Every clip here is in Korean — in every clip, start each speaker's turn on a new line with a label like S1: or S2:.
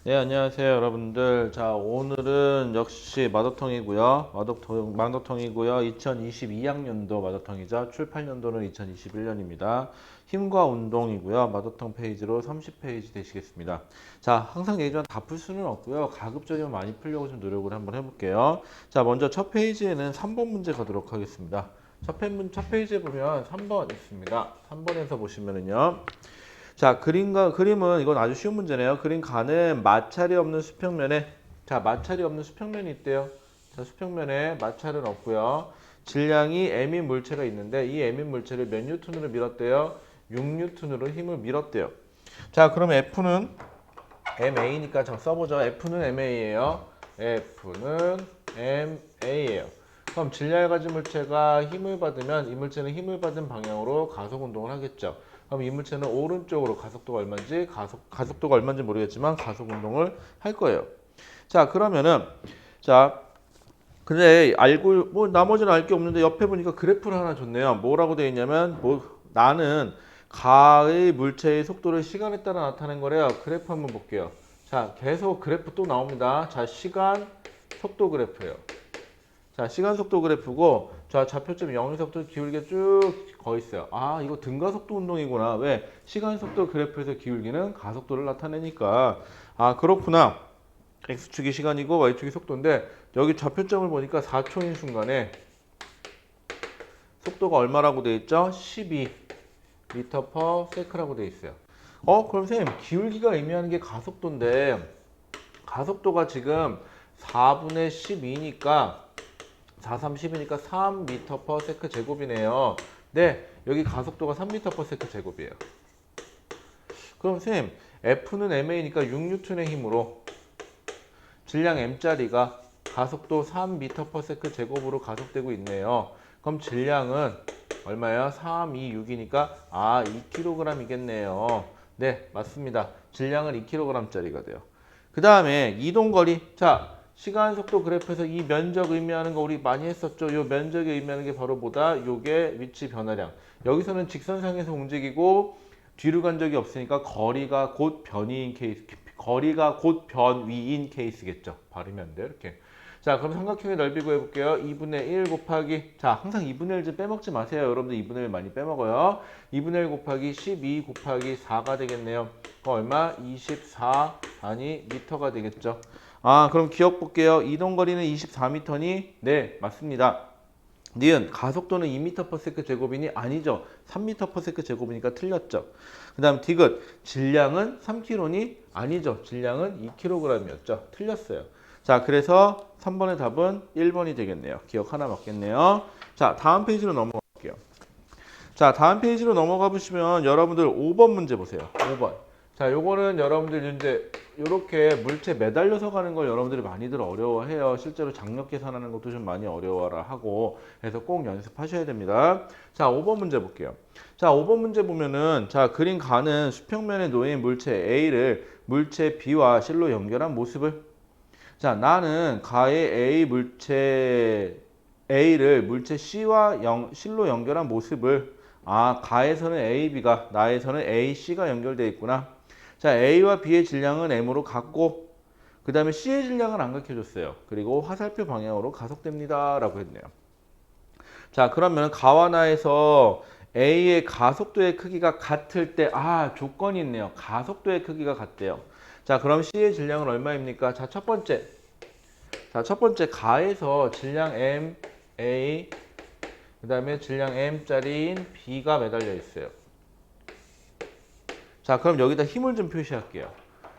S1: 네, 안녕하세요, 여러분들. 자, 오늘은 역시 마더텅이고요. 마더텅이고요. 2022학년도 마더텅이죠. 출판연도는 2021년입니다. 힘과 운동이고요. 마더텅 페이지로 30페이지 되시겠습니다. 자, 항상 예전 다 풀 수는 없고요. 가급적이면 많이 풀려고 좀 노력을 한번 해볼게요. 자, 먼저 첫 페이지에는 3번 문제 가도록 하겠습니다. 첫 페이지에 보면 3번 있습니다. 3번에서 보시면은요. 자, 그림은 이건 아주 쉬운 문제네요. 그림 가는 마찰이 없는 수평면에, 자, 마찰이 없는 수평면이 있대요. 자, 수평면에 마찰은 없고요. 질량이 m인 물체가 있는데 이 m인 물체를 몇 뉴턴으로 밀었대요? 6뉴턴으로 힘을 밀었대요. 자, 그럼 F는 MA니까 저 써보죠. F는 MA예요. F는 MA예요. 그럼 질량을 가진 물체가 힘을 받으면 이 물체는 힘을 받은 방향으로 가속 운동을 하겠죠. 그럼 이 물체는 오른쪽으로 가속도가 얼마인지 가속도가 얼마인지 모르겠지만 가속 운동을 할 거예요. 자, 그러면은 자, 근데 알고 뭐 나머지는 알 게 없는데 옆에 보니까 그래프를 하나 줬네요. 뭐라고 되어 있냐면 나는 가의 물체의 속도를 시간에 따라 나타낸 거래요. 그래프 한번 볼게요. 자, 계속 그래프 또 나옵니다. 자, 시간 속도 그래프예요. 자, 시간 속도 그래프고, 자, 좌표점 0에서부터 기울기가 쭉 거 있어요. 아, 이거 등가속도 운동이구나. 왜? 시간 속도 그래프에서 기울기는 가속도를 나타내니까. 아, 그렇구나. X축이 시간이고 Y축이 속도인데, 여기 좌표점을 보니까 4초인 순간에 속도가 얼마라고 돼 있죠? 12m per sec라고 돼 있어요. 그럼 선생님, 기울기가 의미하는 게 가속도인데, 가속도가 지금 4분의 12니까 4, 3, 10이니까 3m per sec 제곱이네요. 네, 여기 가속도가 3m per sec 제곱이에요. 그럼 선생님, F는 MA니까 6N의 힘으로 질량 M짜리가 가속도 3m per sec 제곱으로 가속되고 있네요. 그럼 질량은 얼마예요? 3, 2, 6이니까 2kg이겠네요. 네, 맞습니다. 질량은 2kg짜리가 돼요. 그 다음에 이동거리. 자, 시간 속도 그래프에서 이 면적 의미하는 거 우리 많이 했었죠. 요 면적이 의미하는 게 바로 뭐다? 요게 위치 변화량. 여기서는 직선상에서 움직이고 뒤로 간 적이 없으니까 거리가 곧 변위인 케이스겠죠. 발음이 안 돼요, 이렇게. 자, 그럼 삼각형의 넓이 구해볼게요. 2분의 1 곱하기, 자, 항상 2분의 1 좀 빼먹지 마세요. 여러분들 2분의 1 많이 빼먹어요. 2분의 1 곱하기 12 곱하기 4가 되겠네요. 얼마? 24 단위 미터가 되겠죠. 아, 그럼 기억 볼게요. 이동거리는 24m니? 네, 맞습니다. 니은 가속도는 2m/s 제곱이니? 아니죠. 3m/s 제곱이니까 틀렸죠. 그 다음 디귿 질량은 3kg니? 아니죠. 질량은 2kg이었죠. 틀렸어요. 자, 그래서 3번의 답은 1번이 되겠네요. 기억 하나 맞겠네요. 자, 다음 페이지로 넘어갈게요. 자, 다음 페이지로 넘어가 보시면 여러분들 5번 문제 보세요. 5번. 자, 요거는 여러분들 이제 이렇게 물체 매달려서 가는 걸 여러분들이 많이들 어려워해요. 실제로 장력 계산하는 것도 좀 많이 어려워라 하고 해서 꼭 연습하셔야 됩니다. 자, 5번 문제 볼게요. 자, 5번 문제 보면은 자, 그림 가는 수평면에 놓인 물체 A를 물체 B와 실로 연결한 모습을 자, 나는 가의 A를 물체 C와 실로 연결한 모습을 가에서는 AB가 나에서는 AC가 연결되어 있구나. 자, A와 B의 질량은 M으로 같고 그 다음에 C의 질량은 안 가르쳐줬어요. 그리고 화살표 방향으로 가속됩니다. 라고 했네요. 자, 그러면 가와 나에서 A의 가속도의 크기가 같을 때 조건이 있네요. 가속도의 크기가 같대요. 자, 그럼 C의 질량은 얼마입니까? 자, 첫 번째 가에서 질량 M, A 그 다음에 질량 M짜리인 B가 매달려 있어요. 자, 그럼 여기다 힘을 좀 표시할게요.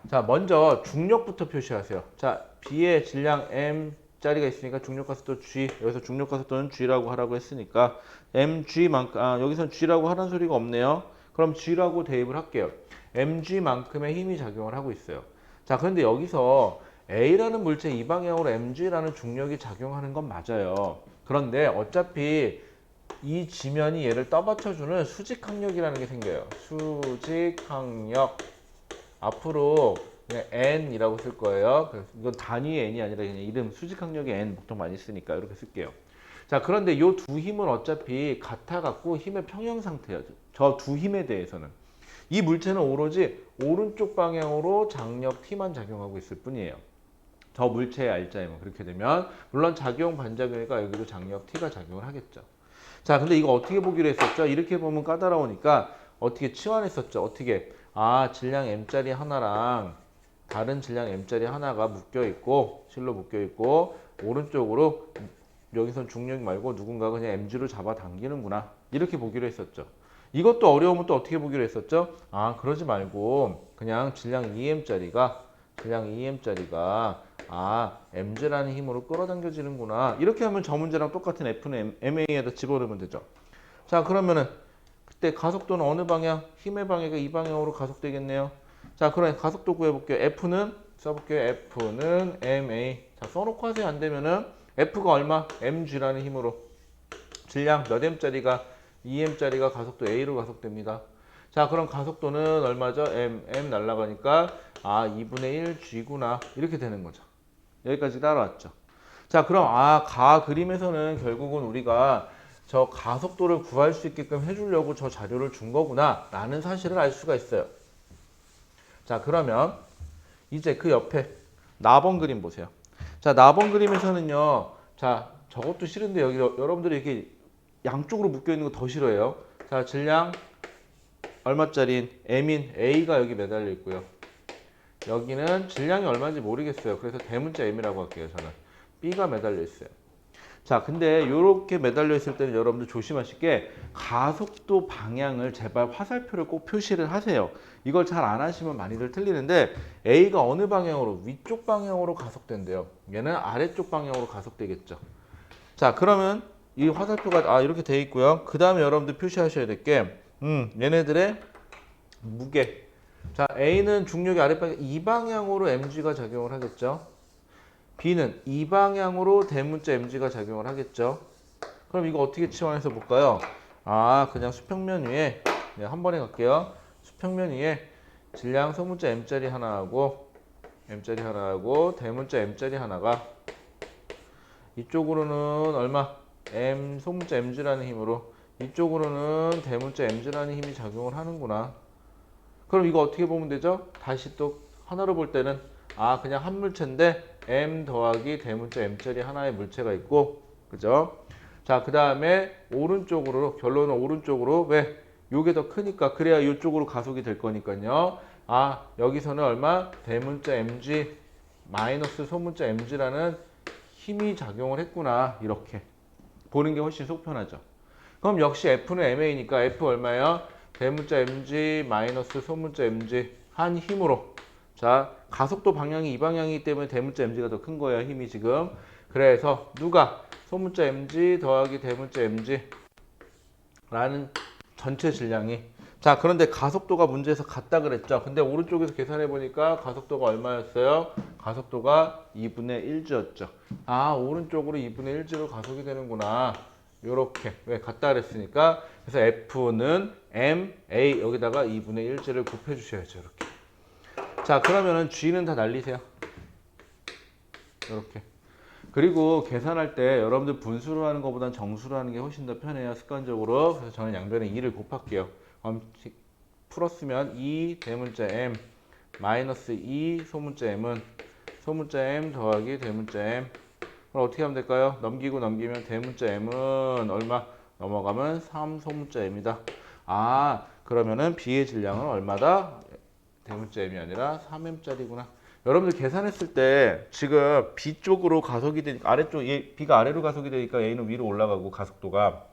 S1: 자, 먼저 중력부터 표시하세요. 자, B의 질량 M짜리가 있으니까 중력가속도 G, 여기서 중력가속도는 G라고 하라고 했으니까 MG만큼, 여기서는 G라고 하라는 소리가 없네요. 그럼 G라고 대입을 할게요. MG만큼의 힘이 작용을 하고 있어요. 자, 그런데 여기서 A라는 물체 이 방향으로 MG라는 중력이 작용하는 건 맞아요. 그런데 어차피 이 지면이 얘를 떠받쳐주는 수직항력이라는 게 생겨요. 수직항력. 앞으로 그냥 N이라고 쓸 거예요. 이건 단위의 N이 아니라 그냥 이름 수직항력의 N 보통 많이 쓰니까 이렇게 쓸게요. 자, 그런데 이 두 힘은 어차피 같아갖고 힘의 평형 상태예요. 저 두 힘에 대해서는. 이 물체는 오로지 오른쪽 방향으로 장력 T만 작용하고 있을 뿐이에요. 저 물체의 알짜이면 그렇게 되면 물론 작용 반작용이니까 여기도 장력 T가 작용을 하겠죠. 자, 근데 이거 어떻게 보기로 했었죠? 이렇게 보면 까다로우니까 어떻게 치환했었죠? 어떻게? 아, 질량 M짜리 하나랑 다른 질량 M짜리 하나가 묶여 있고 실로 묶여 있고 오른쪽으로 여기선 중력 말고 누군가 그냥 Mg로 잡아 당기는구나. 이렇게 보기로 했었죠. 이것도 어려우면 또 어떻게 보기로 했었죠? 아, 그러지 말고 그냥 질량 2M짜리가 아, Mg라는 힘으로 끌어당겨지는구나. 이렇게 하면 저 문제랑 똑같은 F는 MA에다 집어넣으면 되죠. 자, 그러면은 그때 가속도는 어느 방향? 힘의 방향이 이 방향으로 가속되겠네요. 자, 그럼 가속도 구해볼게요. F는 써볼게요. F는 MA. 자, 써놓고 하세요. 안 되면은 F가 얼마? mg라는 힘으로 질량 몇 m짜리가 2m짜리가 가속도 A로 가속됩니다. 자, 그럼 가속도는 얼마죠? m 날라가니까 아 2분의 1 g구나 이렇게 되는 거죠. 여기까지 따라왔죠. 자, 그럼 가 그림에서는 결국은 우리가 저 가속도를 구할 수 있게끔 해주려고 저 자료를 준 거구나 라는 사실을 알 수가 있어요. 자, 그러면 이제 그 옆에 나번 그림 보세요. 자, 나번 그림에서는요. 자, 저것도 싫은데 여기 여러분들이 이렇게 양쪽으로 묶여 있는 거 더 싫어해요. 자, 질량 얼마짜리인 M인 A가 여기 매달려 있고요. 여기는 질량이 얼마인지 모르겠어요. 그래서 대문자 M이라고 할게요. 저는 B가 매달려 있어요. 자, 근데 이렇게 매달려 있을 때는 여러분들 조심하실 게 가속도 방향을 제발 화살표를 꼭 표시를 하세요. 이걸 잘 안 하시면 많이들 틀리는데 A가 어느 방향으로? 위쪽 방향으로 가속된대요. 얘는 아래쪽 방향으로 가속되겠죠. 자, 그러면 이 화살표가 이렇게 돼 있고요. 그 다음에 여러분들 표시하셔야 될 게 얘네들의 무게. 자, A는 중력이 아랫방향 이 방향으로 mg가 작용을 하겠죠. B는 이 방향으로 대문자 mg가 작용을 하겠죠. 그럼 이거 어떻게 치환해서 볼까요? 아, 그냥 수평면 위에 한 번에 갈게요. 수평면 위에 질량 소문자 m짜리 하나하고 대문자 m짜리 하나가 이쪽으로는 얼마? m 소문자 mg라는 힘으로 이쪽으로는 대문자 mg라는 힘이 작용을 하는구나. 그럼 이거 어떻게 보면 되죠? 다시 또 하나로 볼 때는 그냥 한 물체인데 m 더하기 대문자 m짜리 하나의 물체가 있고, 그죠? 자, 그 다음에 오른쪽으로, 결론은 오른쪽으로. 왜? 요게 더 크니까. 그래야 이쪽으로 가속이 될 거니까요. 여기서는 얼마? 대문자 mg 마이너스 소문자 mg라는 힘이 작용을 했구나. 이렇게 보는 게 훨씬 속 편하죠. 그럼 역시 F는 MA니까 F 얼마예요? 대문자 mg 마이너스 소문자 mg 한 힘으로. 자, 가속도 방향이 이 방향이기 때문에 대문자 mg가 더 큰 거예요. 힘이 지금. 그래서 누가? 소문자 mg 더하기 대문자 mg 라는 전체 질량이. 자, 그런데 가속도가 문제에서 같다 그랬죠. 근데 오른쪽에서 계산해 보니까 가속도가 얼마였어요? 가속도가 2분의 1g였죠. 오른쪽으로 2분의 1g로 가속이 되는구나. 요렇게. 왜? 같다 그랬으니까. 그래서 F는 M, A 여기다가 2분의 1g를 곱해 주셔야죠. 이렇게. 자, 그러면은 G는 다 날리세요. 이렇게. 그리고 계산할 때 여러분들 분수로 하는 것보다는 정수로 하는 게 훨씬 더 편해요. 습관적으로. 그래서 저는 양변에 2를 곱할게요. 풀었으면 2 대문자 M 마이너스 2 소문자 M은 소문자 M 더하기 대문자 M. 그럼 어떻게 하면 될까요? 넘기면 대문자 M은 얼마? 넘어가면 3 소문자 M이다. 그러면은 B의 질량은 얼마다? 대문자 M이 아니라 3M짜리구나. 여러분들 계산했을 때 지금 B 쪽으로 가속이 되니까 B가 아래로 가속이 되니까 A는 위로 올라가고 가속도가.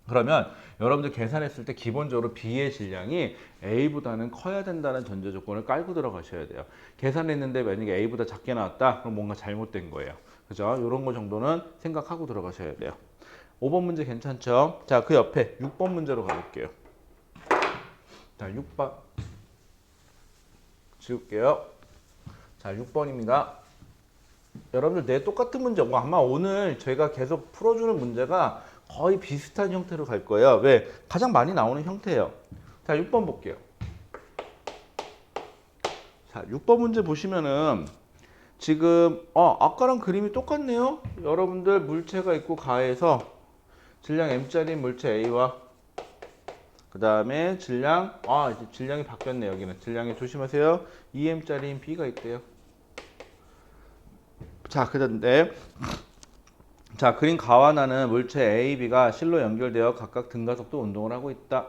S1: 그러면 여러분들 계산했을 때 기본적으로 B의 질량이 A보다는 커야 된다는 전제 조건을 깔고 들어가셔야 돼요. 계산했는데 만약에 A보다 작게 나왔다? 그럼 뭔가 잘못된 거예요. 그죠? 이런 거 정도는 생각하고 들어가셔야 돼요. 5번 문제 괜찮죠? 자, 그 옆에 6번 문제로 가볼게요. 자, 6번 지울게요. 자, 6번입니다. 여러분들 내 똑같은 문제, 아마 오늘 제가 계속 풀어주는 문제가 거의 비슷한 형태로 갈 거예요. 왜? 가장 많이 나오는 형태예요. 자, 6번 볼게요. 자, 6번 문제 보시면은 지금 아까랑 그림이 똑같네요. 여러분들 물체가 있고 가해서 질량 M짜리 물체 A와 그 다음에 질량, 이제 질량이 바뀌었네. 여기는 질량이 조심하세요. 2m짜리인 B가 있대요. 자, 그런데 자, 그린 가와 나는 물체 A, B가 실로 연결되어 각각 등가속도 운동을 하고 있다.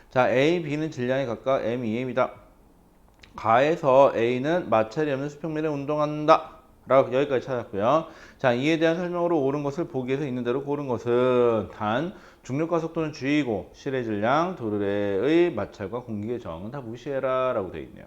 S1: 자, A, B는 질량이 각각 M, 2M이다. 가에서 A는 마찰이 없는 수평면에 운동한다. 라고 여기까지 찾았고요. 자, 이에 대한 설명으로 옳은 것을 보기에서 있는 대로 고른 것은 단 중력과 속도는 G이고 실의 질량, 도르래의 마찰과 공기의 저항은 다 무시해라 라고 되어 있네요.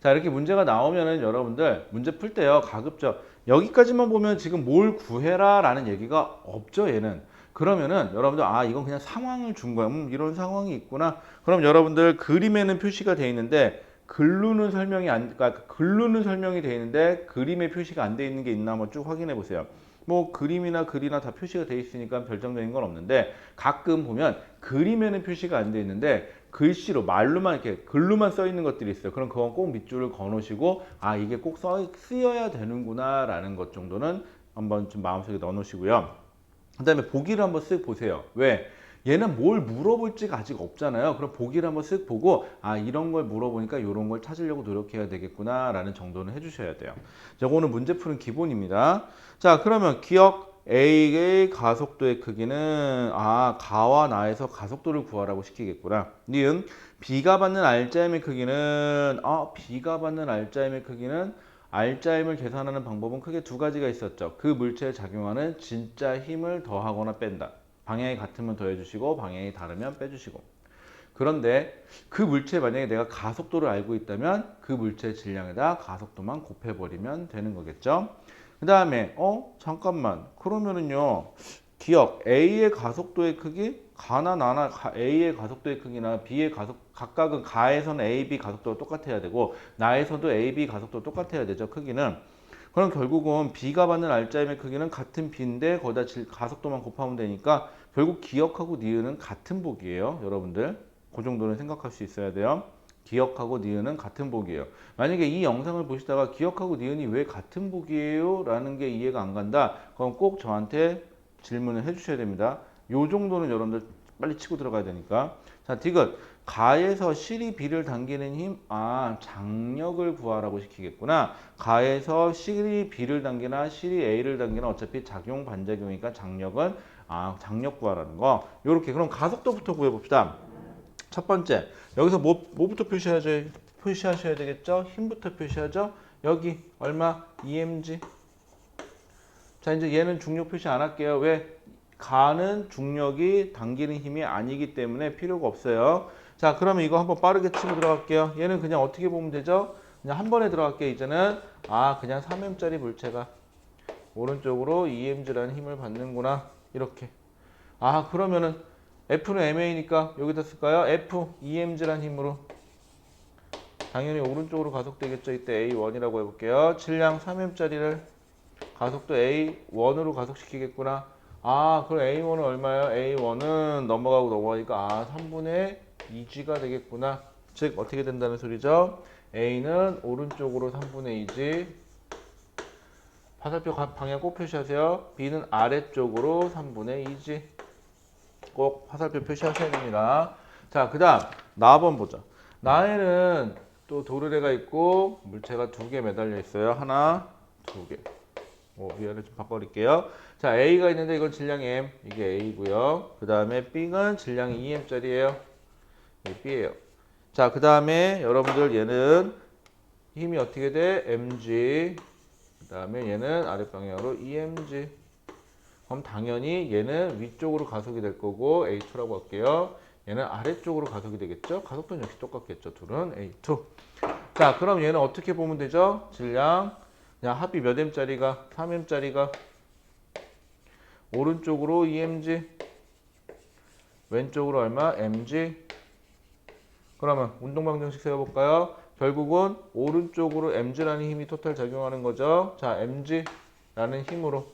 S1: 자, 이렇게 문제가 나오면은 여러분들 문제 풀 때요 가급적 여기까지만 보면 지금 뭘 구해라 라는 얘기가 없죠. 얘는 그러면은 여러분들 이건 그냥 상황을 준 거야. 이런 상황이 있구나. 그럼 여러분들 그림에는 표시가 돼 있는데 글로는 설명이 그러니까 글로는 설명이 돼 있는데 그림에 표시가 안 돼 있는 게 있나 한번 쭉 확인해 보세요. 뭐 그림이나 글이나 다 표시가 돼 있으니까 별정적인 건 없는데 가끔 보면 그림에는 표시가 안 돼 있는데 글씨로 말로만 이렇게 글로만 써 있는 것들이 있어요. 그럼 그건 꼭 밑줄을 그어 놓으시고 이게 꼭 쓰여야 되는구나 라는 것 정도는 한번 좀 마음속에 넣어 놓으시고요. 그 다음에 보기를 한번 쓱 보세요. 왜? 얘는 뭘 물어볼지가 아직 없잖아요. 그럼 보기를 한번 쓱 보고 이런 걸 물어보니까 이런 걸 찾으려고 노력해야 되겠구나 라는 정도는 해주셔야 돼요. 저거는 문제 푸는 기본입니다. 자, 그러면 기억 A의 가속도의 크기는 가와 나에서 가속도를 구하라고 시키겠구나. 니은 B가 받는 알짜임의 크기는 B가 받는 알짜임의 크기는 알짜임을 계산하는 방법은 크게 두 가지가 있었죠. 그 물체에 작용하는 진짜 힘을 더하거나 뺀다. 방향이 같으면 더해주시고 방향이 다르면 빼주시고. 그런데 그 물체에 만약에 내가 가속도를 알고 있다면 그 물체의 질량에다 가속도만 곱해버리면 되는 거겠죠. 그 다음에 잠깐만 그러면은요 기억 A의 가속도의 크기 가나 나나 A의 가속도의 크기나 B의 각각은 가에서는 A, B 가속도가 똑같아야 되고 나에서도 A, B 가속도가 똑같아야 되죠. 크기는. 그럼 결국은 B가 받는 알짜임의 크기는 같은 B인데 거기다 가속도만 곱하면 되니까 결국 기억하고 니은은 같은 복이에요. 여러분들 그 정도는 생각할 수 있어야 돼요. 기억하고 니은은 같은 복이에요. 만약에 이 영상을 보시다가 기억하고 니은이 왜 같은 복이에요? 라는 게 이해가 안 간다. 그럼 꼭 저한테 질문을 해주셔야 됩니다. 요 정도는 여러분들 빨리 치고 들어가야 되니까. 자, 디귿. 가에서 실이 B를 당기는 힘, 장력을 구하라고 시키겠구나. 가에서 실이 B를 당기나 실이 A를 당기나 어차피 작용 반작용이니까 장력은 장력 구하라는 거. 요렇게 그럼 가속도부터 구해봅시다. 첫 번째 여기서 뭐부터 표시하셔야 되겠죠? 힘부터 표시하죠? 여기 얼마? EMG. 자, 이제 얘는 중력 표시 안 할게요. 왜? 가는 중력이 당기는 힘이 아니기 때문에 필요가 없어요. 자, 그러면 이거 한번 빠르게 치고 들어갈게요. 얘는 그냥 어떻게 보면 되죠? 그냥 한 번에 들어갈게요. 이제는 그냥 3M짜리 물체가 오른쪽으로 EMG라는 힘을 받는구나. 이렇게. 그러면은 F는 MA니까 여기다 쓸까요? F, EMG라는 힘으로. 당연히 오른쪽으로 가속되겠죠. 이때 A1이라고 해볼게요. 질량 3M짜리를 가속도 A1으로 가속시키겠구나. 그럼 A1은 얼마예요? A1은 넘어가니까 3분의 2G가 되겠구나. 즉 어떻게 된다는 소리죠? A는 오른쪽으로 3분의 2G. 화살표 방향 꼭 표시하세요. B는 아래쪽으로 3분의 2G. 꼭 화살표 표시하셔야 됩니다. 자, 그 다음 나 한번 보자. 나에는 또 도르래가 있고 물체가 두 개 매달려 있어요. 하나, 두 개. 위아래 좀 바꿔드릴게요. 자, A가 있는데 이건 질량이 M, 이게 A고요. 그 다음에 B는 질량이 2M짜리예요. 이게 B예요. 자, 그 다음에 여러분들 얘는 힘이 어떻게 돼? mg. 그 다음에 얘는 아랫방향으로 EMG. 그럼 당연히 얘는 위쪽으로 가속이 될 거고 A2라고 할게요. 얘는 아래쪽으로 가속이 되겠죠? 가속도는 역시 똑같겠죠. 둘은 A2. 자, 그럼 얘는 어떻게 보면 되죠? 질량 그냥 합이 몇 M짜리가? 3M짜리가 오른쪽으로 EMG, 왼쪽으로 얼마? MG. 그러면 운동방정식 세워볼까요? 결국은 오른쪽으로 MG라는 힘이 토탈 작용하는 거죠. 자, MG라는 힘으로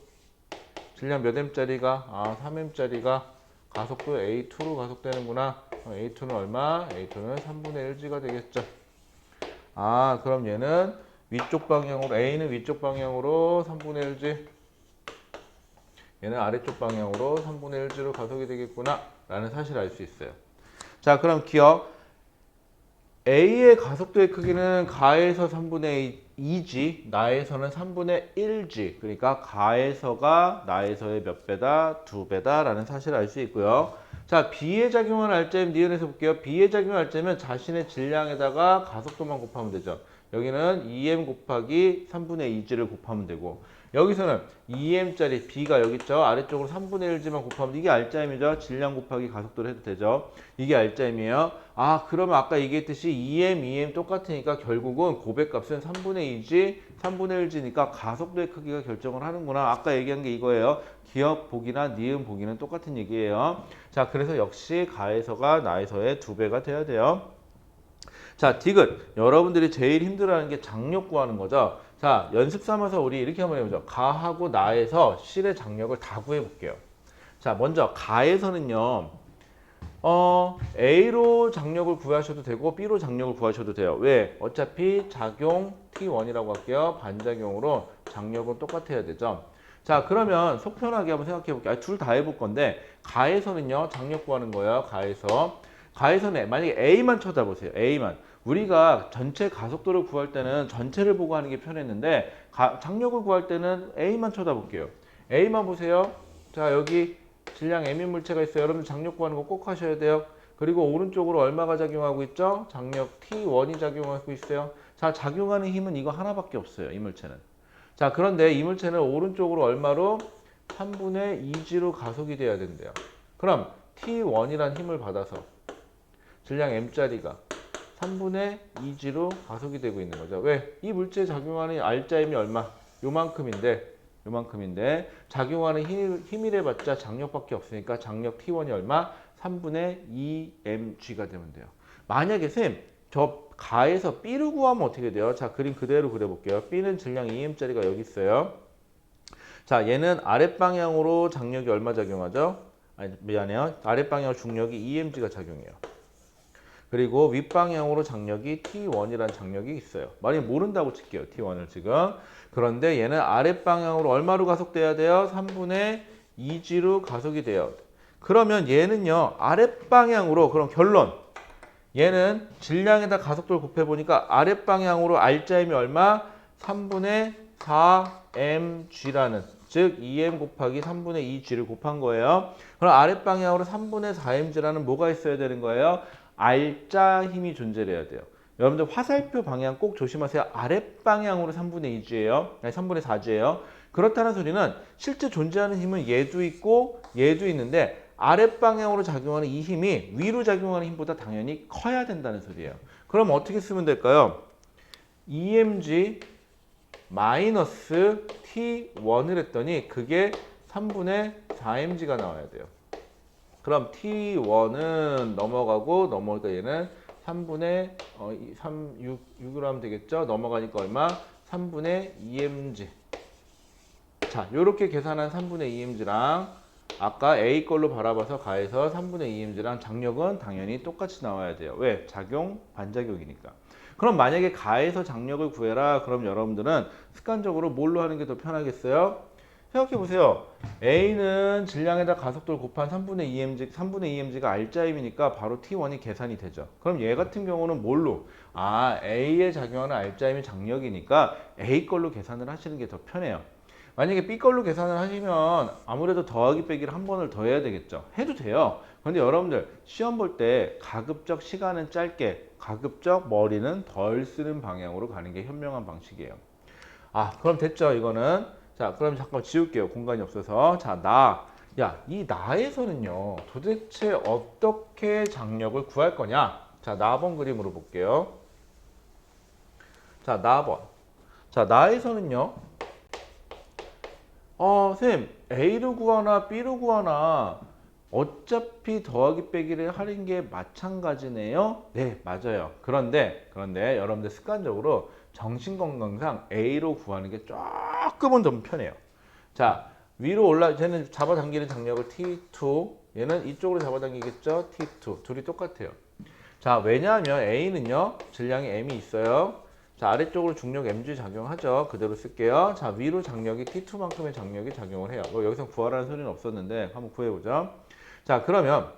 S1: 질량 몇 M짜리가? 3M짜리가 가속도 A2로 가속되는구나. A2는 얼마? A2는 3분의 1G가 되겠죠. 그럼 얘는 위쪽 방향으로, A는 위쪽 방향으로 3분의 1G, 얘는 아래쪽 방향으로 3분의 1G로 가속이 되겠구나 라는 사실을 알 수 있어요. 자, 그럼 기억. A의 가속도의 크기는 가에서 3분의 2지, 나에서는 3분의 1지. 그러니까 가에서가 나에서의 몇 배다? 2배다 라는 사실을 알 수 있고요. 자, B의 작용을 알 때면 니은에서 볼게요. B의 작용을 알 때면 자신의 질량에다가 가속도만 곱하면 되죠. 여기는 2m 곱하기 3분의 2g를 곱하면 되고, 여기서는 2m짜리 B가 여기 있죠. 아래쪽으로 3분의 1g만 곱하면 이게 알짜임이죠. 질량 곱하기 가속도를 해도 되죠. 이게 알짜임이에요. 아, 그러면 아까 얘기했듯이 2m, 2m 똑같으니까 결국은 고백값은 3분의 2g, 3분의 1g니까 가속도의 크기가 결정을 하는구나. 아까 얘기한 게 이거예요. 기억 보기나 니은 보기는 똑같은 얘기예요. 자, 그래서 역시 가에서가 나에서의 2배가 돼야 돼요. 자, 디귿. 여러분들이 제일 힘들어하는 게 장력 구하는 거죠. 자, 연습 삼아서 우리 이렇게 한번 해보죠. 가하고 나에서 실의 장력을 다 구해볼게요. 자, 먼저 가에서는요. A로 장력을 구하셔도 되고 B로 장력을 구하셔도 돼요. 왜? 어차피 작용 T1이라고 할게요. 반작용으로 장력은 똑같아야 되죠. 자, 그러면 속 편하게 한번 생각해 볼게요. 둘 다 해볼 건데 가에서는요. 장력 구하는 거예요. 가에서는 만약에 A만 쳐다보세요. A만. 우리가 전체 가속도를 구할 때는 전체를 보고 하는 게 편했는데 장력을 구할 때는 A만 쳐다볼게요. A만 보세요. 자, 여기 질량 M인 물체가 있어요. 여러분 장력 구하는 거 꼭 하셔야 돼요. 그리고 오른쪽으로 얼마가 작용하고 있죠? 장력 T1이 작용하고 있어요. 자, 작용하는 힘은 이거 하나밖에 없어요. 이 물체는. 자, 그런데 이 물체는 오른쪽으로 얼마로? 3분의 2g로 가속이 돼야 된대요. 그럼 T1이란 힘을 받아서 질량 M짜리가 3분의 2g로 가속이 되고 있는 거죠. 왜? 이 물체에 작용하는 알짜임이 얼마? 요만큼인데 작용하는 힘이래봤자 장력밖에 없으니까 장력 T1이 얼마? 3분의 2mg가 되면 돼요. 만약에 저 가에서 B를 구하면 어떻게 돼요? 자, 그림 그대로 그려볼게요. B는 질량 2m짜리가 여기 있어요. 자, 얘는 아랫방향으로 장력이 얼마 작용하죠? 아니, 미안해요. 아랫방향으로 중력이 2mg가 작용해요. 그리고 윗방향으로 장력이 T1이라는 장력이 있어요. 만약에 모른다고 칠게요. T1을 지금. 그런데 얘는 아랫방향으로 얼마로 가속돼야 돼요? 3분의 2g로 가속이 돼요. 그러면 얘는요. 아랫방향으로, 그럼 결론. 얘는 질량에다 가속도를 곱해보니까 아랫방향으로 알짜임이 얼마? 3분의 4mg라는, 즉 2m 곱하기 3분의 2g를 곱한 거예요. 그럼 아랫방향으로 3분의 4mg라는 뭐가 있어야 되는 거예요? 알짜 힘이 존재해야 돼요. 여러분들 화살표 방향 꼭 조심하세요. 아랫방향으로 3분의 2g예요. 아니 3분의 4g예요. 그렇다는 소리는 실제 존재하는 힘은 얘도 있고 얘도 있는데 아랫방향으로 작용하는 이 힘이 위로 작용하는 힘보다 당연히 커야 된다는 소리예요. 그럼 어떻게 쓰면 될까요? EMG 마이너스 T1을 했더니 그게 3분의 4mg가 나와야 돼요. 그럼 T1은 넘어가니까 얘는 3분의 6으로 하면 되겠죠? 넘어가니까 얼마? 3분의 2mg. 자, 요렇게 계산한 3분의 2mg랑 아까 A 걸로 바라봐서 가해서 3분의 2mg랑 장력은 당연히 똑같이 나와야 돼요. 왜? 작용, 반작용이니까. 그럼 만약에 가해서 장력을 구해라. 그럼 여러분들은 습관적으로 뭘로 하는 게 더 편하겠어요? 생각해보세요. A는 질량에다 가속도를 곱한 3분의 2mg가 알짜임이니까 바로 T1이 계산이 되죠. 그럼 얘 같은 경우는 뭘로? A에 작용하는 알짜임이 장력이니까 A 걸로 계산을 하시는 게 더 편해요. 만약에 B 걸로 계산을 하시면 아무래도 더하기 빼기를 한 번을 더 해야 되겠죠. 해도 돼요. 그런데 여러분들 시험 볼 때 가급적 시간은 짧게, 가급적 머리는 덜 쓰는 방향으로 가는 게 현명한 방식이에요. 그럼 됐죠, 이거는. 자, 그럼 잠깐 지울게요. 공간이 없어서. 자, 이 나에서는요, 도대체 어떻게 장력을 구할 거냐? 자, 나번 그림으로 볼게요. 자, 나번. 자, 나에서는요, 쌤, A로 구하나 B로 구하나 어차피 더하기 빼기를 하는 게 마찬가지네요. 네, 맞아요. 그런데 여러분들 습관적으로 정신건강상 A로 구하는 게 조금은 더 편해요. 자, 위로 쟤는 잡아당기는 장력을 T2, 얘는 이쪽으로 잡아당기겠죠? T2. 둘이 똑같아요. 자, 왜냐하면 A는요, 질량이 M이 있어요. 자, 아래쪽으로 중력 mg 작용하죠. 그대로 쓸게요. 자, 위로 장력이 T2만큼의 장력이 작용을 해요. 여기서 구하라는 소리는 없었는데 한번 구해보죠. 자, 그러면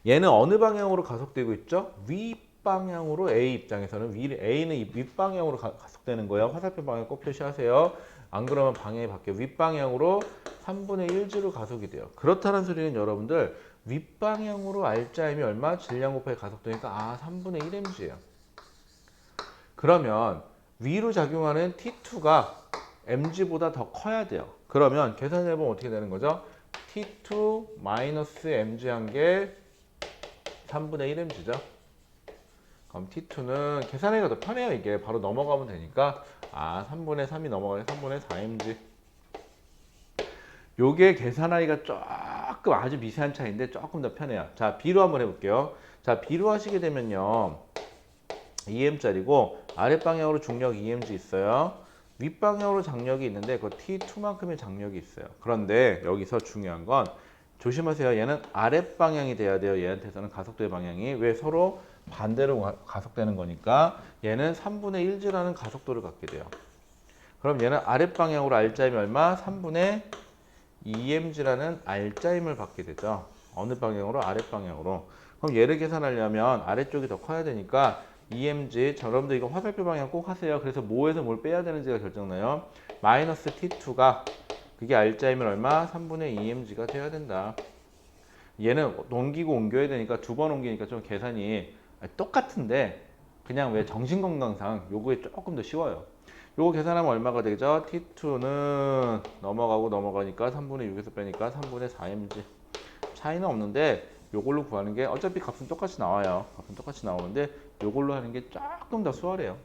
S1: 얘는 어느 방향으로 가속되고 있죠? 윗방향으로 A 입장에서는 A는 윗방향으로 가속되는 거예요. 화살표 방향 꼭 표시하세요. 안 그러면 방향이 바뀌어요. 윗방향으로 3분의 1g로 가속이 돼요. 그렇다는 소리는 여러분들 윗방향으로 R자임이 얼마? 질량 곱하기 가속도니까 3분의 1mg예요. 그러면 위로 작용하는 T2가 mg보다 더 커야 돼요. 그러면 계산해보면 어떻게 되는 거죠? T2 마이너스 mg 한 게 3분의 1mg죠. 그럼 T2는 계산하기가 더 편해요. 이게 바로 넘어가면 되니까 3분의 3이 넘어가면 3분의 4mg. 요게 계산하기가 조금 아주 미세한 차이인데 조금 더 편해요. 자, B로 한번 해볼게요. 자, B로 하시게 되면요. 2m짜리고 아랫방향으로 중력 2mg 있어요. 윗방향으로 장력이 있는데 그 T2만큼의 장력이 있어요. 그런데 여기서 중요한 건 조심하세요. 얘는 아랫방향이 돼야 돼요. 얘한테서는 가속도의 방향이. 왜? 서로 반대로 가속되는 거니까 얘는 3분의 1g라는 가속도를 갖게 돼요. 그럼 얘는 아랫방향으로 R자임이 얼마? 3분의 2mg라는 R자임을 받게 되죠. 어느 방향으로? 아랫방향으로. 그럼 얘를 계산하려면 아래쪽이 더 커야 되니까 2mg, 여러분들 이거 화살표 방향 꼭 하세요. 그래서 뭐에서 뭘 빼야 되는지가 결정나요. 마이너스 T2가 그게 R자임은 얼마? 3분의 2mg가 돼야 된다. 얘는 넘기고 옮겨야 되니까 두 번 옮기니까 좀 계산이 똑같은데 그냥 왜 정신건강상 요거에 조금 더 쉬워요. 요거 계산하면 얼마가 되죠? T2는 넘어가니까 3분의 6에서 빼니까 3분의 4mg. 차이는 없는데 요걸로 구하는 게 어차피 값은 똑같이 나와요. 값은 똑같이 나오는데 요걸로 하는 게 조금 더 수월해요.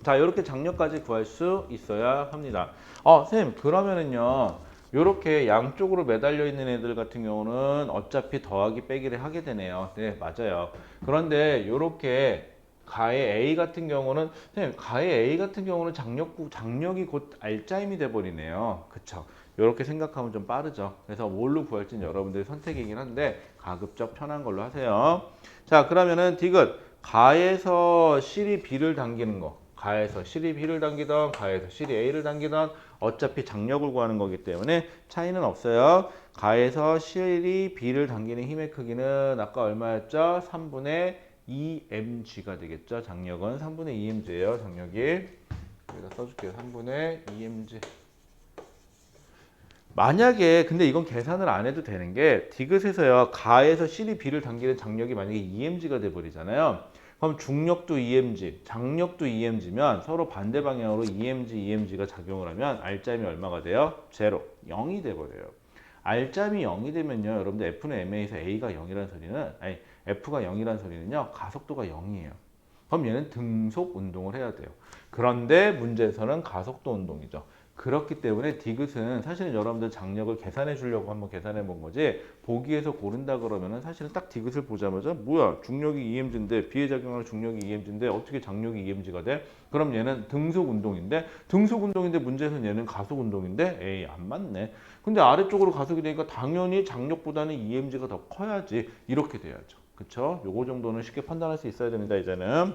S1: 자, 이렇게 장력까지 구할 수 있어야 합니다. 선생님, 그러면은요, 요렇게 양쪽으로 매달려 있는 애들 같은 경우는 어차피 더하기 빼기를 하게 되네요. 네, 맞아요. 그런데 요렇게 가의 A 같은 경우는, 선생님, 가의 A 같은 경우는 장력이 곧 R자임이 돼버리네요. 그쵸? 요렇게 생각하면 좀 빠르죠. 그래서 뭘로 구할지는 여러분들의 선택이긴 한데, 가급적 편한 걸로 하세요. 자, 그러면은 디귿. 가에서 실이 B를 당기는 거. 가에서 실이 B를 당기던 가에서 실이 A를 당기던 어차피 장력을 구하는 거기 때문에 차이는 없어요. 가에서 실이 B를 당기는 힘의 크기는 아까 얼마였죠? 3분의 2mg가 되겠죠. 장력은 3분의 2mg예요. 장력이. 여기다 써줄게요. 3분의 2mg. 만약에 근데 이건 계산을 안 해도 되는 게 디귿에서요. 가에서 실이 B를 당기는 장력이 만약에 2mg가 돼 버리잖아요. 그럼 중력도 2mg, 장력도 2mg면 서로 반대 방향으로 2mg가 작용을 하면 R자임이 얼마가 돼요? 제로, 0이 돼 버려요. R자임이 0이 되면요. 여러분들 F는 M에서 A가 0이라는 소리는 F가 0이라는 소리는요. 가속도가 0이에요. 그럼 얘는 등속 운동을 해야 돼요. 그런데 문제에서는 가속도 운동이죠. 그렇기 때문에 디귿은 사실은 여러분들 장력을 계산해 주려고 한번 계산해 본 거지 보기에서 고른다 그러면은 사실은 딱 디귿을 보자마자 뭐야 중력이 2mg인데 B에 작용하는 중력이 2mg인데 어떻게 장력이 2mg가 돼? 그럼 얘는 등속 운동인데 문제에서는 얘는 가속 운동인데 에이 안 맞네. 근데 아래쪽으로 가속이 되니까 당연히 장력보다는 2mg가 더 커야지 이렇게 돼야죠. 그쵸? 요거 정도는 쉽게 판단할 수 있어야 됩니다 이제는.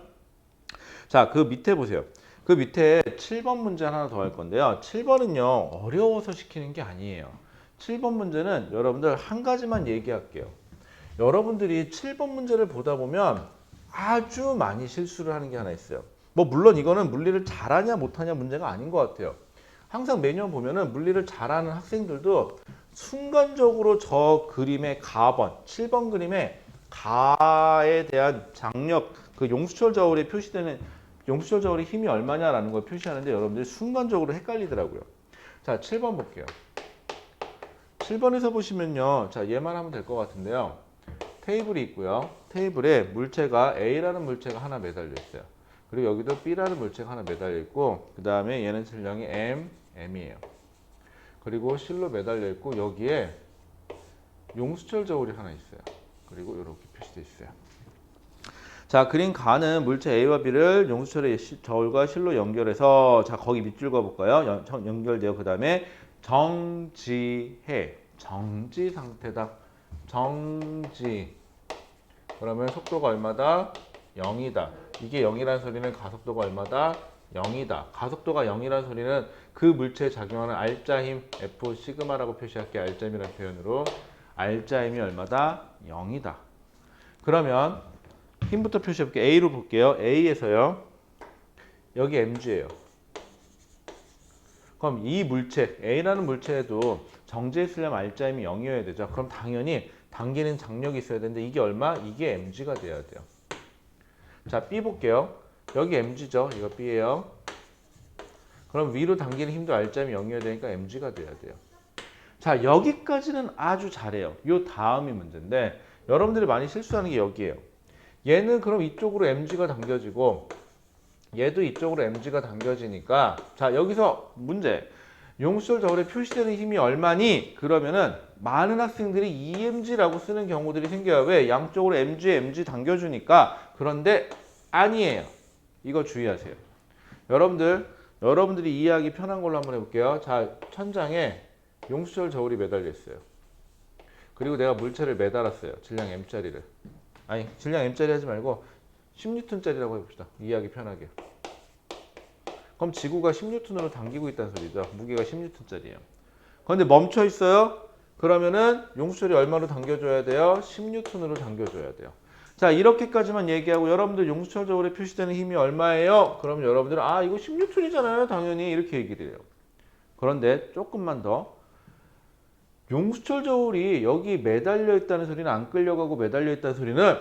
S1: 자, 그 밑에 보세요. 그 밑에 7번 문제 하나 더 할 건데요. 7번은요, 어려워서 시키는 게 아니에요. 7번 문제는 여러분들 한 가지만 얘기할게요. 여러분들이 7번 문제를 보다 보면 아주 많이 실수를 하는 게 하나 있어요. 뭐, 물론 이거는 물리를 잘하냐 못하냐 문제가 아닌 것 같아요. 항상 매년 보면은 물리를 잘하는 학생들도 순간적으로 저 그림의 가번, 7번 그림의 가에 대한 장력, 그 용수철 저울에 표시되는 용수철 저울의 힘이 얼마냐라는 걸 표시하는데 여러분들이 순간적으로 헷갈리더라고요. 자, 7번 볼게요. 7번에서 보시면요. 자, 얘만 하면 될 것 같은데요. 테이블이 있고요. 테이블에 물체가 A라는 물체가 하나 매달려 있어요. 그리고 여기도 B라는 물체가 하나 매달려 있고 그 다음에 얘는 질량이 M이에요. 그리고 실로 매달려 있고 여기에 용수철 저울이 하나 있어요. 그리고 이렇게 표시되어 있어요. 자, 그린 가는 물체 A와 B를 용수철의 저울과 실로 연결해서 자, 거기 밑줄 그어볼까요? 연결되어 그 다음에 정지해. 정지 상태다. 정지. 그러면 속도가 얼마다? 0이다. 이게 0이라는 소리는 가속도가 얼마다? 0이다. 가속도가 0이라는 소리는 그 물체에 작용하는 R자힘 F 시그마라고 표시할게요. R자힘이라는 표현으로. R자힘이 얼마다? 0이다. 그러면 힘부터 표시해볼게요. A로 볼게요. A에서요. 여기 mg예요. 그럼 이 물체, A라는 물체에도 정제했으려면 R자임이 0이어야 되죠. 그럼 당연히 당기는 장력이 있어야 되는데 이게 얼마? 이게 mg가 돼야 돼요. 자, B 볼게요. 여기 mg죠. 이거 B예요. 그럼 위로 당기는 힘도 R자임이 0이어야 되니까 mg가 돼야 돼요. 자, 여기까지는 아주 잘해요. 요 다음이 문제인데 여러분들이 많이 실수하는 게 여기예요. 얘는 그럼 이쪽으로 mg가 당겨지고 얘도 이쪽으로 mg가 당겨지니까 자, 여기서 문제. 용수철 저울에 표시되는 힘이 얼마니? 그러면은 많은 학생들이 EMG라고 쓰는 경우들이 생겨요. 왜? 양쪽으로 mg 당겨주니까. 그런데 아니에요. 이거 주의하세요. 여러분들이 이해하기 편한 걸로 한번 해볼게요. 자, 천장에 용수철 저울이 매달려 있어요. 그리고 내가 물체를 매달았어요. 질량 m짜리를. 아니, 질량 m짜리 하지 말고 10N짜리라고 해봅시다. 이해하기 편하게. 그럼 지구가 10N으로 당기고 있다는 소리죠. 무게가 10N짜리예요. 그런데 멈춰 있어요. 그러면은 용수철이 얼마로 당겨줘야 돼요? 10N으로 당겨줘야 돼요. 자, 이렇게까지만 얘기하고 여러분들 용수철 저울에 표시되는 힘이 얼마예요? 그럼 여러분들은 아, 이거 10N이잖아요. 당연히 이렇게 얘기를 해요. 그런데 조금만 더 용수철 저울이 여기 매달려 있다는 소리는 안 끌려가고 매달려 있다는 소리는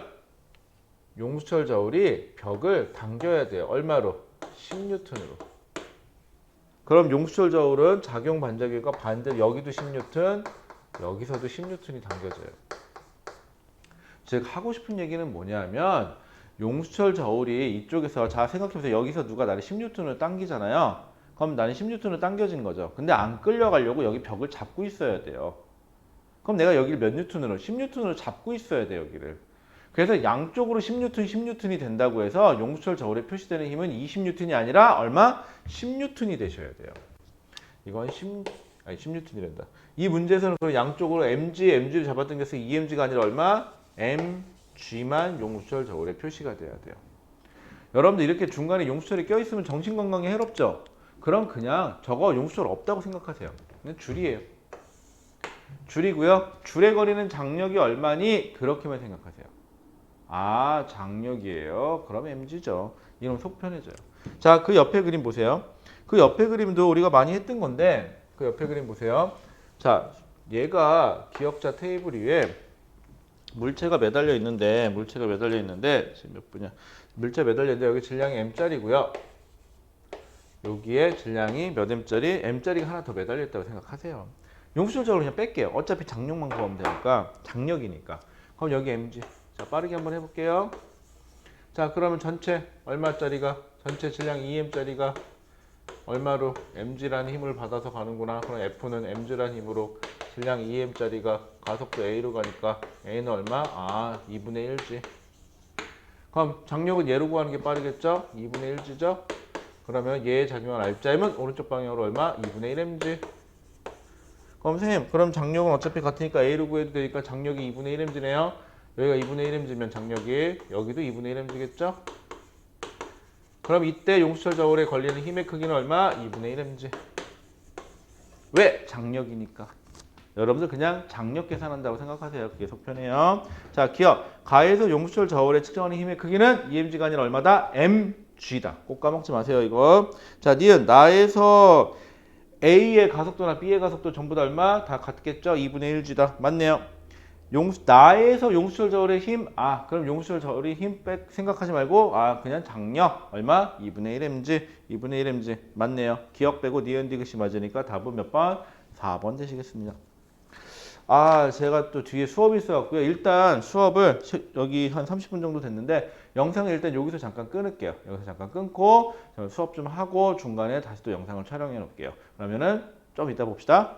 S1: 용수철 저울이 벽을 당겨야 돼요. 얼마로? 10N으로. 그럼 용수철 저울은 작용 반작용과 반대로 여기도 10N, 여기서도 10N이 당겨져요. 즉 하고 싶은 얘기는 뭐냐면 용수철 저울이 이쪽에서 자 생각해보세요. 여기서 누가 나를 10N을 당기잖아요. 그럼 나는 10N을 당겨진 거죠. 근데 안 끌려가려고 여기 벽을 잡고 있어야 돼요. 그럼 내가 여기를 몇 N으로? 10N으로 잡고 있어야 돼요. 여기를. 그래서 양쪽으로 10N이 된다고 해서 용수철 저울에 표시되는 힘은 20N이 아니라 얼마? 10N이 되셔야 돼요. 이건 10N이란다. 이 문제에서는 그 양쪽으로 mg를 잡아당겨서 EMG가 아니라 얼마? mg만 용수철 저울에 표시가 돼야 돼요. 여러분들 이렇게 중간에 용수철이 껴있으면 정신건강에 해롭죠? 그럼 그냥 저거 용수철 없다고 생각하세요. 그냥 줄이에요. 줄이고요. 줄에 거리는 장력이 얼마니? 그렇게만 생각하세요. 아, 장력이에요. 그럼 mg죠. 이러면 속 편해져요. 자, 그 옆에 그림 보세요. 그 옆에 그림도 우리가 많이 했던 건데 그 옆에 그림 보세요. 자, 얘가 기억자 테이블 위에 물체가 매달려 있는데 지금 몇 분이야? 물체 매달려 있는데 여기 질량이 m짜리고요. 여기에 질량이 몇 m짜리? m짜리가 하나 더 매달려 있다고 생각하세요. 용수철 저울을 그냥 뺄게요. 어차피 장력만 구하면 되니까. 장력이니까. 그럼 여기 mg. 자, 빠르게 한번 해볼게요. 자, 그러면 전체 얼마짜리가? 전체 질량 2m짜리가 얼마로? mg라는 힘을 받아서 가는구나. 그럼 F는 mg라는 힘으로 질량 2m짜리가 가속도 a로 가니까 a는 얼마? 아, 2분의 1g. 그럼 장력은 얘로 구하는 게 빠르겠죠? 2분의 1g죠? 그러면 얘에 작용한 R자임은 오른쪽 방향으로 얼마? 2분의 1mg. 그럼 선생님, 그럼 장력은 어차피 같으니까 a로 구해도 되니까 장력이 2분의 1mg네요. 여기가 2분의 1mg면 장력이 여기도 2분의 1mg겠죠? 그럼 이때 용수철 저울에 걸리는 힘의 크기는 얼마? 2분의 1mg. 왜? 장력이니까. 여러분들 그냥 장력 계산한다고 생각하세요. 그게 속편해요. 자, 기억. 가에서 용수철 저울에 측정하는 힘의 크기는 EMG가 아니라 얼마다? mg다. 꼭 까먹지 마세요, 이거. 자, 니은 나에서 A의 가속도나 B의 가속도 전부 다 얼마? 다 같겠죠? 2분의 1g다. 맞네요. 나에서 용수철 저울의 힘, 아, 그럼 용수철 저울의 힘 생각하지 말고, 아, 그냥 장력, 얼마? 2분의 1mg, 2분의 1mg. 맞네요. 기억 빼고 니은 디귿이 맞으니까 답은 몇 번? 4번 되시겠습니다. 아, 제가 또 뒤에 수업이 있어갖고요. 일단 수업을 여기 한 30분 정도 됐는데, 영상을 일단 여기서 잠깐 끊을게요. 여기서 잠깐 끊고, 수업 좀 하고, 중간에 다시 또 영상을 촬영해 놓을게요. 그러면은 좀 이따 봅시다.